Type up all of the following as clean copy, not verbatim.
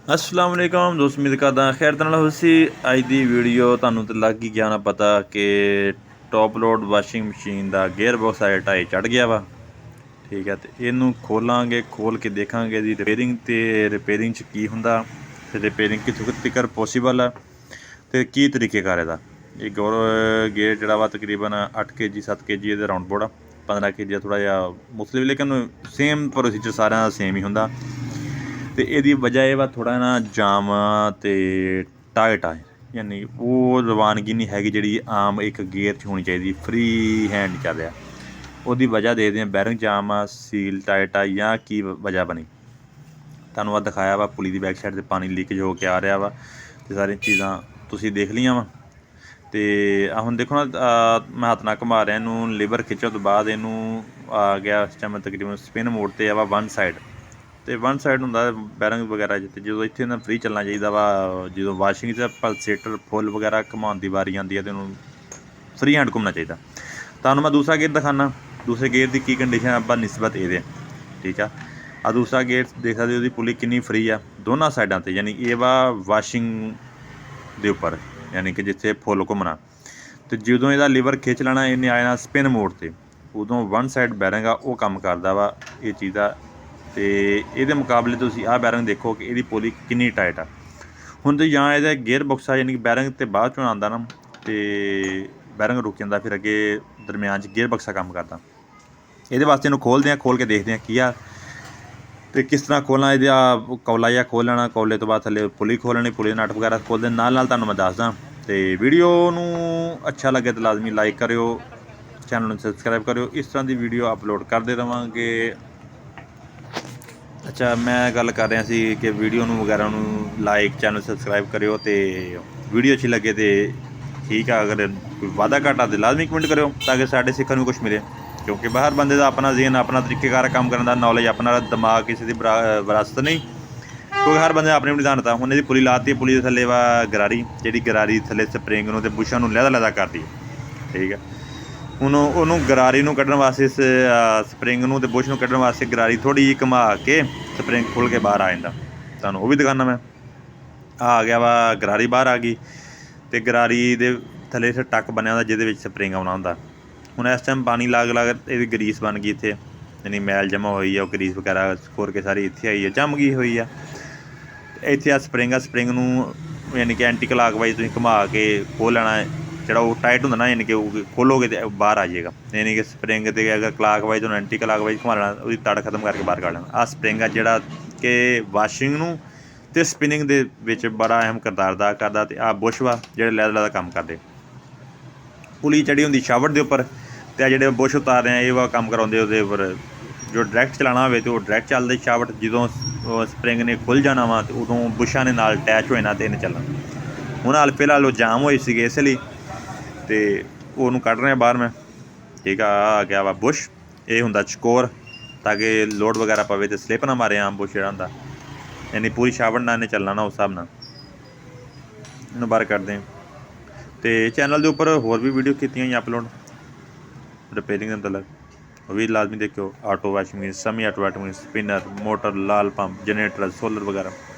अस्सलाम वालेकुम दोस्त, उम्मीद करदा खैर तनाल होसी। अज दी वीडियो तुहानूं तो लग ही गया ना पता कि टॉप लोड वाशिंग मशीन का गेयर बॉक्स आ ढाई चढ़ गया वा। ठीक है, तो इनू खोलांगे, खोल के देखांगे जी रिपेयरिंग तो रिपेयरिंग च की हुंदा ते रिपेयरिंग कित्थों तक पॉसीबल है तो की तरीकेकार इहदा। ये गेयर जिहड़ा वा तकरीबन 8 kg 7 kg इहदे राउंड बोर्ड 15 kg थोड़ा जिहा मुख्तलिफ, लेकिन सेम प्रोसीजर सारिਆਂ ਦਾ सेम ही हुंदा। तो यदी वजह यह वा थोड़ा ना जाम तो टाइट आ, यानी वो रवानगी नहीं हैगी जी आम एक गेयर च होनी चाहिए, फ्री हैंड चल रहा। ਉਹਦੀ वजह देखते हैं बैरिंग जाम आ, सील टाइट आ ਜਾਂ की वजह बनी। ਤੁਹਾਨੂੰ ਆ ਦਿਖਾਇਆ ਵਾ ਪੁਲੀ ਦੀ बैक साइड से पानी लीकेज हो के आ रहा ਵਾ ਤੇ ਸਾਰੀਆਂ ਚੀਜ਼ਾਂ ਤੁਸੀਂ ਦੇਖ ਲਈਆਂ ਵਾ। ਤੇ ਆ ਹੁਣ ਦੇਖੋ ਨਾ ਮੈਂ ਹੱਥ ਨਾਲ ਘੁਮਾ ਰਿਹਾ ਇਹਨੂੰ, ਲੀਵਰ ਖਿੱਚਣ ਤੋਂ ਬਾਅਦ ਇਹਨੂੰ ਆ ਗਿਆ ਇਸ ਟਾਈਮ ਤਕਰੀਬਨ ਸਪਿਨ ਮੋਡ ਤੇ ਆ ਵਾ ਵਨ ਸਾਈਡ, ਤੇ ਵਨ ਸਾਈਡ ਹੁੰਦਾ ਬੈਰਿੰਗ ਵਗੈਰਾ ਜਿੱਥੇ ਜਦੋਂ ਇੱਥੇ ਨਾ ਫਰੀ ਚੱਲਣਾ ਚਾਹੀਦਾ ਵਾ। ਜਦੋਂ ਵਾਸ਼ਿੰਗ 'ਚ ਪਲਸੇਟਰ ਫੁੱਲ ਵਗੈਰਾ ਘੁਮਾਉਣ ਦੀ ਵਾਰੀ ਆਉਂਦੀ ਹੈ ਤੇ ਉਹਨੂੰ ਫਰੀ ਹੈਂਡ ਘੁੰਮਣਾ ਚਾਹੀਦਾ। ਤੁਹਾਨੂੰ ਮੈਂ ਦੂਸਰਾ ਗੇਅਰ ਦਿਖਾਉਣਾ, ਦੂਸਰੇ ਗੇਅਰ ਦੀ ਕੀ ਕੰਡੀਸ਼ਨ ਆ ਬਾ ਨਿਸਬਤ ਇਹਦੇ। ਠੀਕ ਆ, ਆ ਦੂਸਰਾ ਗੇਅਰ ਦੇਖ ਸਕਦੇ ਉਹਦੀ ਪੁਲੀ ਕਿੰਨੀ ਫਰੀ ਆ ਦੋਨਾਂ ਸਾਈਡਾਂ 'ਤੇ, ਯਾਨੀ ਇਹ ਵਾ ਵਾਸ਼ਿੰਗ ਦੇ ਉੱਪਰ, ਯਾਨੀ ਕਿ ਜਿੱਥੇ ਫੁੱਲ ਘੁੰਮਣਾ। ਅਤੇ ਜਦੋਂ ਇਹਦਾ ਲੀਵਰ ਖਿੱਚ ਲੈਣਾ ਇਹਨੇ ਆ ਜਾਣਾ ਸਪਿਨ ਮੋਡ 'ਤੇ, ਉਦੋਂ ਵਨ ਸਾਈਡ ਬੈਰਿੰਗ ਆ ਉਹ ਕੰਮ ਕਰਦਾ ਵਾ ਇਹ ਚੀਜ਼ ਦਾ। ਅਤੇ ਇਹਦੇ ਮੁਕਾਬਲੇ ਤੁਸੀਂ ਆਹ ਬੈਰਿੰਗ ਦੇਖੋ ਕਿ ਇਹਦੀ ਪੁਲੀ ਕਿੰਨੀ ਟਾਈਟ ਆ। ਹੁਣ ਤੁਸੀਂ ਜਾਂ ਇਹਦਾ ਗੇਅਰ ਬੌਕਸ ਆ, ਯਾਨੀ ਕਿ ਬੈਰਿੰਗ ਤੇ ਬਾਅਦ 'ਚੋਂ ਆਉਂਦਾ ਨਾ ਅਤੇ ਬੈਰਿੰਗ ਰੁਕ ਜਾਂਦਾ, ਫਿਰ ਅੱਗੇ ਦਰਮਿਆਨ 'ਚ ਗੇਅਰ ਬਕਸਾ ਕੰਮ ਕਰਦਾ। ਇਹਦੇ ਵਾਸਤੇ ਇਹਨੂੰ ਖੋਲ੍ਹਦੇ ਹਾਂ, ਖੋਲ੍ਹ ਕੇ ਦੇਖਦੇ ਹਾਂ ਕੀ ਆ ਅਤੇ ਕਿਸ ਤਰ੍ਹਾਂ ਖੋਲ੍ਹਣਾ। ਇਹਦਾ ਕੌਲਾ ਜਿਹਾ ਖੋਲ੍ਹ ਲੈਣਾ, ਕੌਲੇ ਤੋਂ ਬਾਅਦ ਥੱਲੇ ਪੁਲੀ ਖੋਲ੍ਹਣੀ, ਪੁਲੀ ਦੇ ਨਟ ਵਗੈਰਾ ਖੋਲ੍ਹਦੇ ਨਾਲ ਤੁਹਾਨੂੰ ਮੈਂ ਦੱਸਦਾ। ਅਤੇ ਵੀਡੀਓ ਨੂੰ ਅੱਛਾ ਲੱਗੇ ਤਾਂ ਲਾਜ਼ਮੀ ਲਾਈਕ ਕਰਿਓ, ਚੈਨਲ ਨੂੰ ਸਬਸਕ੍ਰਾਈਬ ਕਰਿਓ। ਇਸ ਤਰ੍ਹਾਂ ਦੀ ਵੀਡੀਓ ਅਪਲੋਡ ਕਰਦੇ ਰਹਾਂਗੇ। ਅੱਛਾ, ਮੈਂ ਗੱਲ ਕਰ ਰਿਹਾ ਸੀ ਕਿ ਵੀਡੀਓ ਨੂੰ ਵਗੈਰਾ ਨੂੰ ਲਾਈਕ, ਚੈਨਲ ਸਬਸਕ੍ਰਾਈਬ ਕਰਿਓ, ਅਤੇ ਵੀਡੀਓ ਅੱਛੀ ਲੱਗੇ ਤਾਂ ਠੀਕ ਆ, ਅਗਰ ਕੋਈ ਵਾਧਾ ਘਾਟਾ ਤਾਂ ਲਾਜ਼ਮੀ ਕਮੈਂਟ ਕਰਿਓ ਤਾਂ ਕਿ ਸਾਡੇ ਸਿੱਖਣ ਨੂੰ ਕੁਛ ਮਿਲੇ। ਕਿਉਂਕਿ ਬਾਹਰ ਬੰਦੇ ਦਾ ਆਪਣਾ ਜ਼ਹਨ, ਆਪਣਾ ਤਰੀਕੇਕਾਰ ਕੰਮ ਕਰਨ ਦਾ, ਨੌਲੇਜ ਆਪਣਾ ਦਿਮਾਗ ਕਿਸੇ ਦੀ ਵਿਰਾਸਤ ਨਹੀਂ, ਕਿਉਂਕਿ ਹਰ ਬੰਦੇ ਆਪਣੀ ਆਪਣੀ ਦਾਨਤਾ। ਹੁਣ ਇਹਦੀ ਪੁਲੀ ਲਾਤੀ, ਪੁਲੀ ਦੇ ਥੱਲੇ ਵਾ ਗਰਾਰੀ, ਜਿਹੜੀ ਗਰਾਰੀ ਥੱਲੇ ਸਪਰਿੰਗ ਨੂੰ ਅਤੇ ਬੁਸ਼ਾਂ ਨੂੰ ਲਹਿਦਾ ਕਰਦੀ ਹੈ। ਠੀਕ ਹੈ, ਹੁਣ ਉਹਨੂੰ ਗਰਾਰੀ ਨੂੰ ਕੱਢਣ ਵਾਸਤੇ ਸਪਰਿੰਗ ਨੂੰ ਅਤੇ ਬੁਸ਼ ਨੂੰ ਕੱਢਣ ਵਾਸਤੇ ਗਰਾਰੀ ਥੋੜ੍ਹੀ ਜਿਹੀ ਘੁਮਾ ਕੇ ਸਪਰਿੰਗ ਖੁੱਲ੍ਹ ਕੇ ਬਾਹਰ ਆ ਜਾਂਦਾ। ਤੁਹਾਨੂੰ ਉਹ ਵੀ ਦਿਖਾਉਂਦਾ ਮੈਂ। ਆ ਗਿਆ ਵਾ ਗਰਾਰੀ ਬਾਹਰ ਆ ਗਈ, ਅਤੇ ਗਰਾਰੀ ਦੇ ਥੱਲੇ ਇੱਥੇ ਟੱਕ ਬਣਿਆ ਹੁੰਦਾ ਜਿਹਦੇ ਵਿੱਚ ਸਪਰਿੰਗ ਆਉਣਾ ਹੁੰਦਾ। ਹੁਣ ਇਸ ਟਾਈਮ ਪਾਣੀ ਲੱਗ ਇਹਦੀ ਗਰੀਸ ਬਣ ਗਈ, ਇੱਥੇ ਯਾਨੀ ਮੈਲ ਜਮ੍ਹਾਂ ਹੋਈ ਆ, ਉਹ ਗਰੀਸ ਵਗੈਰਾ ਖੋਰ ਕੇ ਸਾਰੀ ਇੱਥੇ ਆਈ ਆ, ਜੰਮ ਗਈ ਹੋਈ ਆ। ਇੱਥੇ ਆ ਸਪਰਿੰਗ ਨੂੰ ਯਾਨੀ ਕਿ ਐਂਟੀ ਕਲਾਕ ਵਾਈਜ਼ ਤੁਸੀਂ ਘੁਮਾ ਕੇ ਖੋਲ੍ਹ ਲੈਣਾ। ਜਿਹੜਾ ਉਹ ਟਾਈਟ ਹੁੰਦਾ ਨਾ, ਯਾਨੀ ਕਿ ਉਹ ਖੋਲੋਗੇ ਤਾਂ ਬਾਹਰ ਆ ਜਾਏਗਾ। ਯਾਨੀ ਕਿ ਸਪਰਿੰਗ 'ਤੇ ਅਗਰ ਕਲਾਕ ਵਾਈਜ਼ ਉਹਨੂੰ ਐਂਟੀ ਕਲਾਕ ਵਾਈਜ਼ ਘੁਮਾ ਲੈਣਾ, ਉਹਦੀ ਤੜ ਖਤਮ ਕਰਕੇ ਬਾਹਰ ਕੱਢ ਲੈਣਾ। ਆਹ ਸਪਰਿੰਗ ਆ ਜਿਹੜਾ ਕਿ ਵਾਸ਼ਿੰਗ ਨੂੰ ਅਤੇ ਸਪਿਨਿੰਗ ਦੇ ਵਿੱਚ ਬੜਾ ਅਹਿਮ ਕਿਰਦਾਰ ਅਦਾ ਕਰਦਾ। ਅਤੇ ਆਹ ਬੁਸ਼ ਵਾ ਜਿਹੜੇ ਲਹਿਦਾ ਕੰਮ ਕਰਦੇ। ਪੁਲੀ ਚੜੀ ਹੁੰਦੀ ਸ਼ਾਵਟ ਦੇ ਉੱਪਰ, ਅਤੇ ਆ ਜਿਹੜੇ ਬੁਸ਼ ਉਤਾਰ ਰਹੇ ਆ ਇਹ ਵਾ ਕੰਮ ਕਰਾਉਂਦੇ ਉਹਦੇ ਉੱਪਰ। ਜੋ ਡਾਇਰੈਕਟ ਚਲਾਉਣਾ ਹੋਵੇ ਤਾਂ ਉਹ ਡਾਇਰੈਕਟ ਚੱਲਦੇ ਸ਼ਾਵਟ, ਜਦੋਂ ਸਪਰਿੰਗ ਨੇ ਖੁੱਲ੍ਹ ਜਾਣਾ ਵਾ ਅਤੇ ਉਦੋਂ ਬੁਸ਼ਾਂ ਨੇ ਨਾਲ ਅਟੈਚ ਹੋ ਜਾਣਾ ਅਤੇ ਇਹਨੇ ਚੱਲਣਾ। ਹੁਣ ਹਾਲ ਫਿਲਹਾਲ ਉਹ ਜਾਮ ਹੋਏ ਸੀਗੇ ਇਸ ਲਈ, ਅਤੇ ਉਹਨੂੰ ਕੱਢ ਰਿਹਾ ਬਾਹਰ ਮੈਂ। ਠੀਕ ਆ ਗਿਆ ਵਾ ਬੁਸ਼, ਇਹ ਹੁੰਦਾ ਚਕੋਰ ਤਾਂ ਕਿ ਲੋਡ ਵਗੈਰਾ ਪਵੇ ਅਤੇ ਸਲਿੱਪ ਨਾ ਮਾਰੇ ਆਮ ਬੁਸ਼ ਜਿਹੜਾ ਹੁੰਦਾ, ਯਾਨੀ ਪੂਰੀ ਸ਼ਾਵਟ ਨਾਲ ਇਹਨੇ ਚੱਲਣਾ ਨਾ, ਉਸ ਹਿਸਾਬ ਨਾਲ ਇਹਨੂੰ ਬਾਹਰ ਕੱਢਦੇ। ਅਤੇ ਚੈਨਲ ਦੇ ਉੱਪਰ ਹੋਰ ਵੀ ਵੀਡੀਓ ਕੀਤੀਆਂ ਹੋਈਆਂ ਅਪਲੋਡ ਰਿਪੇਅਰਿੰਗ ਦੇ ਮਤਲਬ, ਉਹ ਵੀ ਲਾਜ਼ਮੀ ਦੇਖਿਓ। Auto washing machine, semi automatic, spinner, motor, ਲਾਲ ਪੰਪ, ਜਨਰੇਟਰ, ਸੋਲਰ ਵਗੈਰਾ।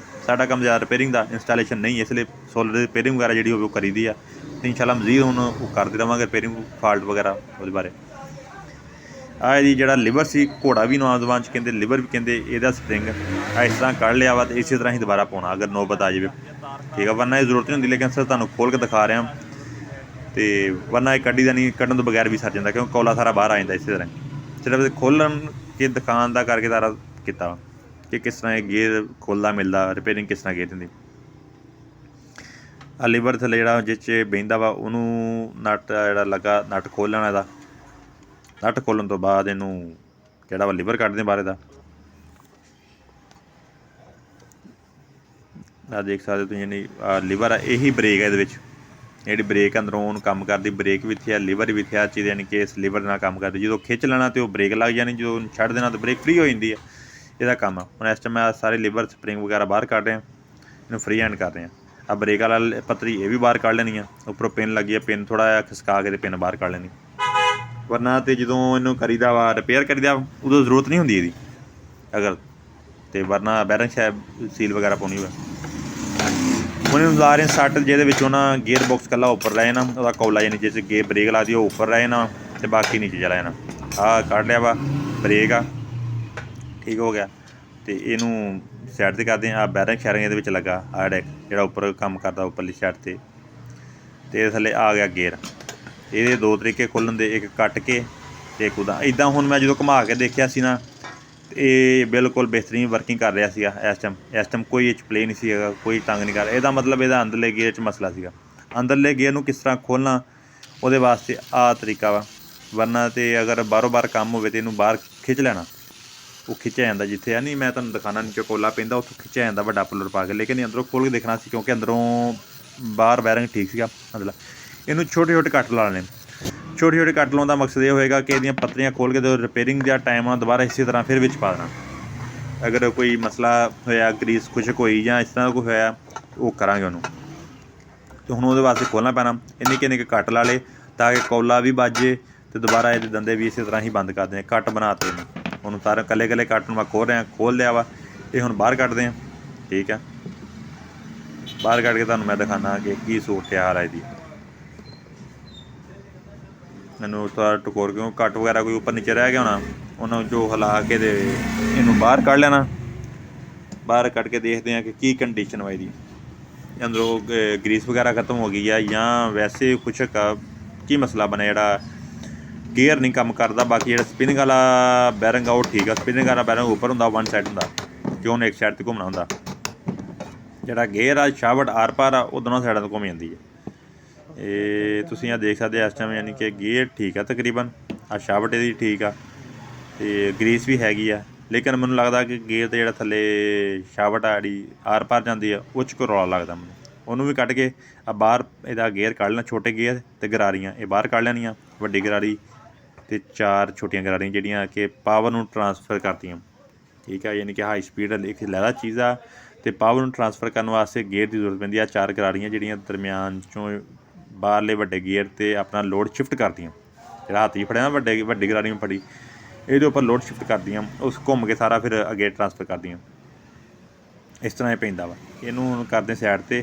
ਸਾਡਾ ਕੰਮ ਜ਼ਿਆਦਾ ਰਿਪੇਅਰਿੰਗ ਦਾ, ਇੰਸਟਾਲੇਸ਼ਨ ਨਹੀਂ, ਇਸ ਲਈ ਸੋਲਰ ਦੀ ਰਿਪੇਅਰਿੰਗ ਵਗੈਰਾ ਜਿਹੜੀ ਹੋਵੇ ਉਹ ਕਰੀਦੀ ਆ। ਅਤੇ ਇੰਸ਼ਾਅੱਲਾ ਮਜ਼ੀਦ ਹੁਣ ਉਹ ਕਰਦੇ ਰਹਾਂਗੇ ਰਿਪੇਅਰਿੰਗ, ਫਾਲਟ ਵਗੈਰਾ ਉਹਦੇ ਬਾਰੇ। ਆਹ ਇਹਦੀ ਜਿਹੜਾ ਲਿਵਰ ਸੀ, ਘੋੜਾ ਵੀ ਨੌਜਵਾਨ 'ਚ ਕਹਿੰਦੇ, ਲਿਵਰ ਵੀ ਕਹਿੰਦੇ, ਇਹਦਾ ਸਪਰਿੰਗ ਆ ਇਸ ਤਰ੍ਹਾਂ ਕੱਢ ਲਿਆ ਵਾ ਅਤੇ ਇਸੇ ਤਰ੍ਹਾਂ ਹੀ ਦੁਬਾਰਾ ਪਾਉਣਾ ਅਗਰ ਨੌਬਤ ਆ ਜਾਵੇ। ਠੀਕ ਆ, ਵਰਨਾ ਇਹ ਜ਼ਰੂਰਤ ਨਹੀਂ ਹੁੰਦੀ, ਲੇਕਿਨ ਸਰ ਤੁਹਾਨੂੰ ਖੋਲ੍ਹ ਕੇ ਦਿਖਾ ਰਿਹਾ। ਅਤੇ ਵਰਨਾ ਇਹ ਕੱਢੀ ਦਾ ਨਹੀਂ, ਕੱਢਣ ਤੋਂ ਬਗੈਰ ਵੀ ਸਰ ਜਾਂਦਾ, ਕਿਉਂਕਿ ਕੌਲਾ ਸਾਰਾ ਬਾਹਰ ਆ ਜਾਂਦਾ ਇਸੇ ਤਰ੍ਹਾਂ। ਸਿਰਫ ਖੋਲ੍ਹਣ ਕੇ ਦੁਕਾਨ ਦਾ ਕਰਕੇ ਸਾਰਾ ਕੀਤਾ ਕਿ ਕਿਸ ਤਰ੍ਹਾਂ ਇਹ ਗੇਅਰ ਖੁੱਲ੍ਹਦਾ ਮਿਲਦਾ, ਰਿਪੇਅਰਿੰਗ ਕਿਸ ਤਰ੍ਹਾਂ ਗੇਅਰ ਹੁੰਦੀ। ਆ ਲੀਵਰ ਥੱਲੇ ਜਿਹੜਾ ਜਿਸ 'ਚ ਬਹਿੰਦਾ ਵਾ ਉਹਨੂੰ ਨਟ ਜਿਹੜਾ ਲੱਗਾ, ਨਟ ਖੋਲ੍ਹ ਲੈਣਾ ਇਹਦਾ। ਨਟ ਖੋਲ੍ਹਣ ਤੋਂ ਬਾਅਦ ਇਹਨੂੰ ਜਿਹੜਾ ਵਾ ਲੀਵਰ ਕੱਢਦੇ ਬਾਹਰ ਇਹਦਾ। ਆਹ ਦੇਖ ਸਕਦੇ ਤੁਸੀਂ, ਯਾਨੀ ਲੀਵਰ ਆ, ਇਹੀ ਬ੍ਰੇਕ ਹੈ ਇਹਦੇ ਵਿੱਚ। ਜਿਹੜੀ ਬ੍ਰੇਕ ਅੰਦਰੋਂ ਉਹਨੂੰ ਕੰਮ ਕਰਦੀ, ਬ੍ਰੇਕ ਵੀ ਇੱਥੇ ਆ, ਲੀਵਰ ਵੀ ਇੱਥੇ ਆ ਚੀਜ਼, ਯਾਨੀ ਕਿ ਇਸ ਲੀਵਰ ਨਾਲ ਕੰਮ ਕਰਦੀ। ਜਦੋਂ ਖਿੱਚ ਲੈਣਾ ਅਤੇ ਉਹ ਬ੍ਰੇਕ ਲੱਗ ਜਾਣੀ, ਜਦੋਂ ਛੱਡ ਦੇਣਾ ਤਾਂ ਬ੍ਰੇਕ ਫਰੀ ਹੋ ਜਾਂਦੀ ਹੈ। ਇਹਦਾ ਕੰਮ ਆ। ਹੁਣ ਇਸ ਟਾਈਮ ਮੈਂ ਸਾਰੇ ਲੀਵਰ ਸਪਰਿੰਗ ਵਗੈਰਾ ਬਾਹਰ ਕੱਢ ਰਿਹਾ, ਇਹਨੂੰ ਫਰੀ ਹੈਂਡ ਕਰ ਰਿਹਾ। ਆ ਬ੍ਰੇਕ ਵਾਲਾ ਪੱਤਰੀ ਇਹ ਵੀ ਬਾਹਰ ਕੱਢ ਲੈਣੀ ਆ, ਉੱਪਰੋਂ ਪਿੰਨ ਲੱਗੀ ਆ, ਪਿੰਨ ਥੋੜ੍ਹਾ ਜਿਹਾ ਖਿਸਕਾ ਕੇ ਅਤੇ ਪਿੰਨ ਬਾਹਰ ਕੱਢ ਲੈਣੀ। ਵਰਨਾ ਤਾਂ ਜਦੋਂ ਇਹਨੂੰ ਕਰੀਦਾ ਵਾ ਰਿਪੇਅਰ ਕਰੀਦਾ ਉਦੋਂ ਜ਼ਰੂਰਤ ਨਹੀਂ ਹੁੰਦੀ ਇਹਦੀ, ਅਗਰ ਅਤੇ ਵਰਨਾ ਬੈਰਿੰਗ ਸ਼ਾਇਦ ਸੀਲ ਵਗੈਰਾ ਪਾਉਣੀ ਹੋਵੇ। ਹੁਣ ਇਹਨੂੰ ਲਾ ਰਹੇ ਸੱਟ, ਜਿਹਦੇ ਵਿੱਚ ਉਹਨਾਂ ਗੇਅਰ ਬਾਕਸ ਇਕੱਲਾ ਉੱਪਰ ਰਹਿ ਜਾਣਾ, ਉਹਦਾ ਕੌਲਾ ਯਾਨੀ ਜਿਸ ਗੇ ਬ੍ਰੇਕ ਲਾ ਦੀ ਉਹ ਉੱਪਰ ਰਹਿ ਜਾਣਾ ਅਤੇ ਬਾਕੀ ਨੀਚੇ ਚਲਾ ਜਾਣਾ। ਆਹ ਕੱਢ ਲਿਆ ਵਾ ਬ੍ਰੇਕ ਆ, ਠੀਕ ਹੋ ਗਿਆ। ਅਤੇ ਇਹਨੂੰ ਸਾਈਡ 'ਤੇ ਕਰਦੇ ਹਾਂ। ਆਹ ਬੈਰਿੰਗ ਸ਼ੈਰਿੰਗ ਇਹਦੇ ਵਿੱਚ ਲੱਗਾ, ਆਹ ਜਿਹੜਾ ਉੱਪਰ ਕੰਮ ਕਰਦਾ ਉੱਪਰਲੀ ਸਾਈਡ 'ਤੇ, ਅਤੇ ਇਹਦੇ ਥੱਲੇ ਆ ਗਿਆ ਗੇਅਰ। ਇਹਦੇ ਦੋ ਤਰੀਕੇ ਖੋਲ੍ਹਣ ਦੇ, ਇੱਕ ਕੱਟ ਕੇ ਅਤੇ ਇੱਕ ਉੱਦਾਂ। ਇੱਦਾਂ ਹੁਣ ਮੈਂ ਜਦੋਂ ਘੁਮਾ ਕੇ ਦੇਖਿਆ ਸੀ ਨਾ, ਇਹ ਬਿਲਕੁਲ ਬਿਹਤਰੀਨ ਵਰਕਿੰਗ ਕਰ ਰਿਹਾ ਸੀਗਾ। ਇਸ ਟਾਈਮ ਕੋਈ ਇਹ 'ਚ ਪਲੇ ਨਹੀਂ ਸੀ ਹੈਗਾ, ਕੋਈ ਤੰਗ ਨਹੀਂ ਕਰ ਰਿਹਾ। ਇਹਦਾ ਮਤਲਬ ਇਹਦਾ ਅੰਦਰਲੇ ਗੇਅਰ 'ਚ ਮਸਲਾ ਸੀਗਾ। ਅੰਦਰਲੇ ਗੇਅਰ ਨੂੰ ਕਿਸ ਤਰ੍ਹਾਂ ਖੋਲ੍ਹਣਾ, ਉਹਦੇ ਵਾਸਤੇ ਆਹ ਤਰੀਕਾ ਵਾ। ਵਰਨਾ ਤਾਂ ਅਗਰ ਬਾਹਰੋਂ ਬਾਹਰ ਕੰਮ ਹੋਵੇ ਤਾਂ ਇਹਨੂੰ ਬਾਹਰ ਖਿੱਚ ਲੈਣਾ, ਉਹ ਖਿੱਚਿਆ ਜਾਂਦਾ ਜਿੱਥੇ ਆ ਨਹੀਂ, ਮੈਂ ਤੁਹਾਨੂੰ ਦਿਖਾਉਣਾ ਨੀਚੇ ਕੋਲਾ ਪੈਂਦਾ ਉੱਥੋਂ ਖਿੱਚਿਆ ਜਾਂਦਾ ਵੱਡਾ ਪੁੱਲਰ ਪਾ ਕੇ। ਲੇਕਿਨ ਅੰਦਰੋਂ ਖੋਲ੍ਹ ਕੇ ਦੇਖਣਾ ਸੀ, ਕਿਉਂਕਿ ਅੰਦਰੋਂ ਬਾਹਰ ਬੈਰਿੰਗ ਠੀਕ ਸੀਗਾ ਅੰਦਰਲਾ। ਇਹਨੂੰ ਛੋਟੇ ਛੋਟੇ ਕੱਟ ਲਾ ਲੈਣੇ। ਛੋਟੇ ਛੋਟੇ ਕੱਟ ਲਾਉਣ ਦਾ ਮਕਸਦ ਇਹ ਹੋਏਗਾ ਕਿ ਇਹਦੀਆਂ ਪੱਤਰੀਆਂ ਖੋਲ੍ਹ ਕੇ ਜਦੋਂ ਰਿਪੇਅਰਿੰਗ ਦਾ ਟਾਈਮ ਆ ਦੁਬਾਰਾ ਇਸੇ ਤਰ੍ਹਾਂ ਫਿਰ ਵਿੱਚ ਪਾ ਦੇਣਾ। ਅਗਰ ਕੋਈ ਮਸਲਾ ਹੋਇਆ, ਗਰੀਸ ਖੁਸ਼ਕ ਹੋਈ ਜਾਂ ਇਸ ਤਰ੍ਹਾਂ ਦਾ ਕੋਈ ਹੋਇਆ, ਉਹ ਕਰਾਂਗੇ ਉਹਨੂੰ। ਅਤੇ ਹੁਣ ਉਹਦੇ ਵਾਸਤੇ ਖੋਲ੍ਹਣਾ ਪੈਣਾ। ਨਿੱਕੇ ਨਿੱਕੇ ਕੱਟ ਲਾ ਲਏ ਤਾਂ ਕਿ ਕੌਲਾ ਵੀ ਵੱਜੇ ਅਤੇ ਦੁਬਾਰਾ ਇਹਦੇ ਦੰਦੇ ਵੀ ਇਸੇ ਤਰ੍ਹਾਂ ਹੀ ਬੰਦ ਕਰਦੇ ਹਾਂ। ਕੱਟ ਬਣਾ ਤੇ ਇਹਨੂੰ, ਉਹਨੂੰ ਸਾਰੇ ਇਕੱਲੇ ਇਕੱਲੇ ਕੱਟ ਨੂੰ ਮੈਂ ਖੋਲ੍ਹ ਲਿਆ ਵਾ। ਇਹ ਹੁਣ ਬਾਹਰ ਕੱਢਦੇ ਹਾਂ, ਠੀਕ ਆ। ਬਾਹਰ ਕੱਢ ਕੇ ਤੁਹਾਨੂੰ ਮੈਂ ਦਿਖਾਉਂਦਾ ਕਿ ਕੀ ਸੂਰਤ ਹਾਲ ਹੈ ਇਹਦੀ। ਮੈਨੂੰ ਥੋੜ੍ਹਾ ਟਕੋਰ, ਕਿਉਂ ਕੱਟ ਵਗੈਰਾ ਕੋਈ ਉੱਪਰ ਨੀਚੇ ਰਹਿ ਗਿਆ ਹੋਣਾ, ਉਹਨਾਂ ਜੋ ਹਿਲਾ ਕੇ ਤੇ ਇਹਨੂੰ ਬਾਹਰ ਕੱਢ ਲੈਣਾ। ਬਾਹਰ ਕੱਢ ਕੇ ਦੇਖਦੇ ਹਾਂ ਕਿ ਕੀ ਕੰਡੀਸ਼ਨ ਵਾ ਇਹਦੀ, ਅੰਦਰੋਂ ਗਰੀਸ ਵਗੈਰਾ ਖਤਮ ਹੋ ਗਈ ਆ ਜਾਂ ਵੈਸੇ ਖੁਸ਼ਕ ਆ, ਕੀ ਮਸਲਾ ਬਣਿਆ ਜਿਹੜਾ ਗੇਅਰ ਨਹੀਂ ਕੰਮ ਕਰਦਾ। ਬਾਕੀ ਜਿਹੜਾ ਸਪਿਨਿੰਗ ਵਾਲਾ ਬੈਰਿੰਗ ਆ ਉਹ ਠੀਕ ਆ। ਸਪਿਨਿੰਗ ਵਾਲਾ ਬੈਰਿੰਗ ਉੱਪਰ ਹੁੰਦਾ, ਵਨ ਸਾਈਡ ਹੁੰਦਾ, ਕਿਉਂ ਉਹਨੇ ਇੱਕ ਸਾਈਡ 'ਤੇ ਘੁੰਮਣਾ ਹੁੰਦਾ। ਜਿਹੜਾ ਗੇਅਰ ਆ ਸ਼ਾਫਟ ਆਰ ਪਾਰ ਆ, ਉਹ ਦੋਨੋਂ ਸਾਈਡਾਂ ਤੋਂ ਘੁੰਮ ਜਾਂਦੀ ਹੈ। ਇਹ ਤੁਸੀਂ ਆ ਦੇਖ ਸਕਦੇ ਇਸ ਟਾਈਮ, ਯਾਨੀ ਕਿ ਗੇਅਰ ਠੀਕ ਆ ਤਕਰੀਬਨ, ਆ ਸ਼ਾਫਟ ਇਹਦੀ ਠੀਕ ਆ ਅਤੇ ਗਰੀਸ ਵੀ ਹੈਗੀ ਆ। ਲੇਕਿਨ ਮੈਨੂੰ ਲੱਗਦਾ ਕਿ ਗੇਅਰ 'ਤੇ ਜਿਹੜਾ ਥੱਲੇ ਸ਼ਾਫਟ ਆ ਜਿਹੜੀ ਆਰ ਪਾਰ ਜਾਂਦੀ ਆ, ਉਹ 'ਚ ਕੋਈ ਰੌਲਾ ਲੱਗਦਾ ਮੈਨੂੰ। ਉਹਨੂੰ ਵੀ ਕੱਢ ਕੇ ਆ ਬਾਹਰ ਇਹਦਾ ਗੇਅਰ ਕੱਢ ਲੈਣਾ, ਛੋਟੇ ਗੇਅਰ ਅਤੇ ਗਰਾਰੀਆਂ ਇਹ ਬਾਹਰ ਕੱਢ ਲੈਣੀਆਂ, ਵੱਡੀ ਗਰਾਰੀ ਅਤੇ 4 ਛੋਟੀਆਂ ਗਰਾਰੀਆਂ ਜਿਹੜੀਆਂ ਕਿ ਪਾਵਰ ਨੂੰ ਟਰਾਂਸਫਰ ਕਰਦੀਆਂ, ਠੀਕ ਆ। ਯਾਨੀ ਕਿ ਹਾਈ ਸਪੀਡ ਇੱਕ ਲੈਦਾ ਚੀਜ਼ ਆ, ਅਤੇ ਪਾਵਰ ਨੂੰ ਟਰਾਂਸਫਰ ਕਰਨ ਵਾਸਤੇ ਗੇਅਰ ਦੀ ਜ਼ਰੂਰਤ ਪੈਂਦੀ ਆ। 4 ਗਰਾਰੀਆਂ ਜਿਹੜੀਆਂ ਦਰਮਿਆਨ 'ਚੋਂ ਬਾਹਰਲੇ ਵੱਡੇ ਗੇਅਰ 'ਤੇ ਆਪਣਾ ਲੋਡ ਸ਼ਿਫਟ ਕਰਦੀਆਂ। ਜਿਹੜਾ ਹੱਥ 'ਚ ਫੜਿਆ ਨਾ ਵੱਡੀ ਗਰਾਰੀ ਨੂੰ ਫੜੀ, ਇਹਦੇ ਉੱਪਰ ਲੋਡ ਸ਼ਿਫਟ ਕਰਦੀਆਂ, ਉਸ ਘੁੰਮ ਕੇ ਸਾਰਾ ਫਿਰ ਅੱਗੇ ਟਰਾਂਸਫਰ ਕਰਦੀਆਂ। ਇਸ ਤਰ੍ਹਾਂ ਇਹ ਪੈਂਦਾ ਵਾ। ਇਹਨੂੰ ਹੁਣ ਕਰਦੇ ਸਾਈਡ 'ਤੇ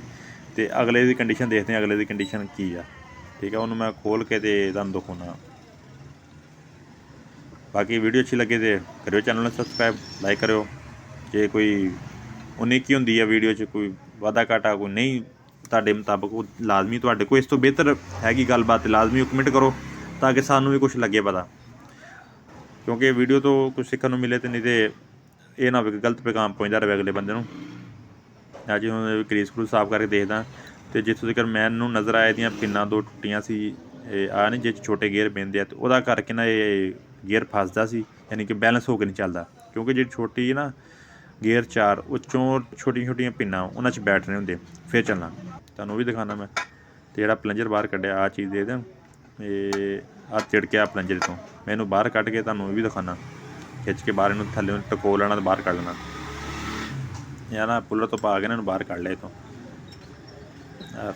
ਅਤੇ ਅਗਲੇ ਦੀ ਕੰਡੀਸ਼ਨ ਦੇਖਦੇ ਹਾਂ, ਅਗਲੇ ਦੀ ਕੰਡੀਸ਼ਨ ਕੀ ਆ, ਠੀਕ ਆ। ਉਹਨੂੰ ਮੈਂ ਖੋਲ੍ਹ ਕੇ ਅਤੇ ਤੁਹਾਨੂੰ ਦਿਖਾਉਂਦਾ। ਬਾਕੀ ਵੀਡੀਓ ਅੱਛੀ ਲੱਗੇ ਤਾਂ ਕਰਿਓ ਚੈਨਲ ਨੂੰ ਸਬਸਕ੍ਰਾਈਬ, ਲਾਈਕ ਕਰਿਓ। ਜੇ ਕੋਈ ਉਨੀਕੀ ਹੁੰਦੀ ਆ ਵੀਡੀਓ 'ਚ, ਕੋਈ ਵਾਧਾ ਘਾਟਾ ਕੋਈ ਨਹੀਂ ਤੁਹਾਡੇ ਮੁਤਾਬਕ, ਉਹ ਲਾਜ਼ਮੀ ਤੁਹਾਡੇ ਕੋਲ ਇਸ ਤੋਂ ਬਿਹਤਰ ਹੈਗੀ ਗੱਲਬਾਤ, ਅਤੇ ਲਾਜ਼ਮੀ ਉਹ ਕਮੈਂਟ ਕਰੋ ਤਾਂ ਕਿ ਸਾਨੂੰ ਵੀ ਕੁਛ ਲੱਗੇ ਪਤਾ, ਕਿਉਂਕਿ ਵੀਡੀਓ ਤੋਂ ਕੁਛ ਸਿੱਖਣ ਨੂੰ ਮਿਲੇ। ਅਤੇ ਨਹੀਂ ਤਾਂ ਇਹ ਨਾ ਹੋਵੇ ਕਿ ਗਲਤ ਪੈਗਾਮ ਪਹੁੰਚਦਾ ਰਹੇ ਅਗਲੇ ਬੰਦੇ ਨੂੰ। ਅੱਜ ਹੁਣ ਗਰੀਸ ਗਰੂਸ ਸਾਫ਼ ਕਰਕੇ ਦੇਖਦਾ, ਅਤੇ ਜਿੱਥੋਂ ਤੱਕ ਮੈਨੂੰ ਨਜ਼ਰ ਆਇਆ ਇਹਦੀਆਂ ਪਿੰਨਾਂ 2 ਟੁੱਟੀਆਂ ਸੀ। ਇਹ ਆ ਨਹੀਂ ਜਿਹ 'ਚ ਛੋਟੇ ਗੇਅਰ ਪੈਂਦੇ ਆ, ਅਤੇ ਉਹਦਾ ਕਰਕੇ ਨਾ ਇਹ ਗੇਅਰ ਫਸਦਾ ਸੀ, ਯਾਨੀ ਕਿ ਬੈਲੈਂਸ ਹੋ ਕੇ ਨਹੀਂ ਚੱਲਦਾ। ਕਿਉਂਕਿ ਜਿਹੜੀ ਛੋਟੀ ਨਾ ਗੇਅਰ 4 ਉਹ 'ਚੋਂ ਛੋਟੀਆਂ ਛੋਟੀਆਂ ਪਿੰਨਾਂ ਉਹਨਾਂ 'ਚ ਬੈਠਣੇ ਹੁੰਦੇ, ਫਿਰ ਚੱਲਣਾ। ਤੁਹਾਨੂੰ ਉਹ ਵੀ ਦਿਖਾਉਂਦਾ ਮੈਂ। ਅਤੇ ਜਿਹੜਾ ਪਲੰਜਰ ਬਾਹਰ ਕੱਢਿਆ, ਆਹ ਚੀਜ਼ ਦੇਖਦੇ ਇਹ ਆਹ ਤਿੜਕਿਆ ਪਲੰਜਰ ਤੋਂ, ਮੈਂ ਇਹਨੂੰ ਬਾਹਰ ਕੱਢ ਕੇ ਤੁਹਾਨੂੰ ਇਹ ਵੀ ਦਿਖਾਉਂਦਾ। ਖਿੱਚ ਕੇ ਬਾਹਰ ਇਹਨੂੰ ਥੱਲੇ ਟਕੋ ਲੈਣਾ ਅਤੇ ਬਾਹਰ ਕੱਢ ਲੈਣਾ। ਜਾਂ ਨਾ ਪੁੱਲਰ ਤੋਂ ਪਾ ਕੇ ਇਹਨਾਂ ਨੂੰ ਬਾਹਰ ਕੱਢ ਲਿਆ ਇਹ ਤੋਂ,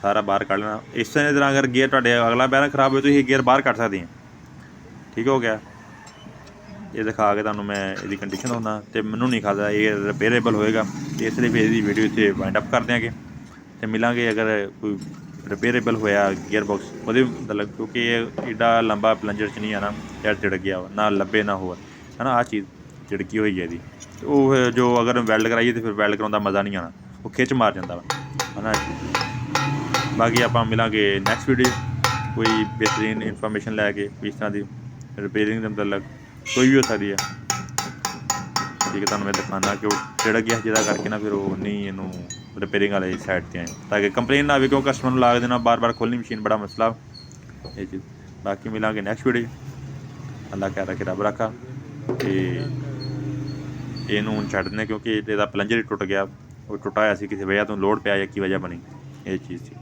ਸਾਰਾ ਬਾਹਰ ਕੱਢ ਲੈਣਾ। ਇਸ ਤਰ੍ਹਾਂ ਅਗਰ ਗੇਅਰ ਤੁਹਾਡੇ ਅਗਲਾ ਬੈਰਿੰਗ ਖਰਾਬ ਹੋਵੇ, ਤੁਸੀਂ ਗੇਅਰ ਬਾਹਰ ਕੱਢ ਸਕਦੇ ਆ। ਠੀਕ ਹੋ ਗਿਆ। ਇਹ ਦਿਖਾ ਕੇ ਤੁਹਾਨੂੰ ਮੈਂ ਇਹਦੀ ਕੰਡੀਸ਼ਨ ਦਿੰਦਾ, ਅਤੇ ਮੈਨੂੰ ਨਹੀਂ ਖਾਦਾ ਇਹ ਰਿਪੇਅਰੇਬਲ ਹੋਏਗਾ, ਇਸ ਲਈ ਫਿਰ ਇਹਦੀ ਵੀਡੀਓ ਇੱਥੇ ਵਾਈਂਡ ਅਪ ਕਰ ਦਿਆਂਗੇ। ਅਤੇ ਮਿਲਾਂਗੇ ਅਗਰ ਕੋਈ ਰਿਪੇਅਰੇਬਲ ਹੋਇਆ ਗੇਅਰ ਬਾਕਸ ਉਹਦੇ ਮਤਲਬ, ਕਿਉਂਕਿ ਇਹ ਏਡਾ ਲੰਬਾ ਪਲੰਜਰ 'ਚ ਨਹੀਂ ਆਣਾ ਯਾਰ ਤਿੜਕ ਗਿਆ ਵਾ, ਨਾ ਲੱਭੇ ਨਾ ਹੋਰ ਹੈ ਨਾ। ਆਹ ਚੀਜ਼ ਝਿੜਕੀ ਹੋਈ ਹੈ ਇਹਦੀ, ਅਤੇ ਉਹ ਜੋ ਅਗਰ ਵੈਲਡ ਕਰਾਈਏ ਤਾਂ ਫਿਰ ਵੈਲਡ ਕਰਾਉਣ ਦਾ ਮਜ਼ਾ ਨਹੀਂ ਆਉਣਾ, ਉਹ ਖਿੱਚ ਮਾਰ ਜਾਂਦਾ ਵਾ, ਹੈ ਨਾ। ਬਾਕੀ ਆਪਾਂ ਮਿਲਾਂਗੇ ਨੈਕਸਟ ਵੀਡੀਓ ਕੋਈ ਬਿਹਤਰੀਨ ਇਨਫੋਰਮੇਸ਼ਨ ਲੈ ਕੇ, ਇਸ ਤਰ੍ਹਾਂ ਦੀ ਰਿਪੇਅਰਿੰਗ ਦੇ ਮਤਲਬ ਕੋਈ ਵੀ ਹੋ ਸਕਦੀ ਹੈ, ਠੀਕ ਹੈ। ਤੁਹਾਨੂੰ ਮੈਂ ਦਿਖਾਉਂਦਾ ਕਿ ਉਹ ਤਿੜਕ ਗਿਆ, ਜਿਹਦਾ ਕਰਕੇ ਨਾ ਫਿਰ ਉਹ ਨਹੀਂ ਇਹਨੂੰ ਰਿਪੇਅਰਿੰਗ ਵਾਲੇ ਸਾਈਡ 'ਤੇ ਆਏ, ਤਾਂ ਕਿ ਕੰਪਲੇਨ ਨਾ ਆਵੇ, ਕਿਉਂ ਕਸਟਮਰ ਨੂੰ ਲਾ ਦੇਣਾ ਬਾਰ ਖੋਲ੍ਹਣੀ ਮਸ਼ੀਨ ਬੜਾ ਮਸਲਾ ਇਹ ਚੀਜ਼। ਬਾਕੀ ਮਿਲਾਂਗੇ ਨੈਕਸਟ ਵੀਡੀਓ। ਅੱਲਾ ਕਹਿ ਰੱਖੇ ਰੱਬ ਰੱਖਾ। ਅਤੇ ਇਹਨੂੰ ਹੁਣ ਛੱਡ ਦਿੰਦੇ, ਕਿਉਂਕਿ ਇਹਦਾ ਪਲੰਜਰ ਹੀ ਟੁੱਟ ਗਿਆ, ਉਹ ਟੁੱਟਾ ਹੋਇਆ ਸੀ ਕਿਸੇ ਵਜ੍ਹਾ ਤੋਂ, ਲੋਡ ਪਿਆ ਜਾਂ ਕੀ ਵਜ੍ਹਾ ਬਣੀ ਇਹ ਚੀਜ਼ ਸੀ।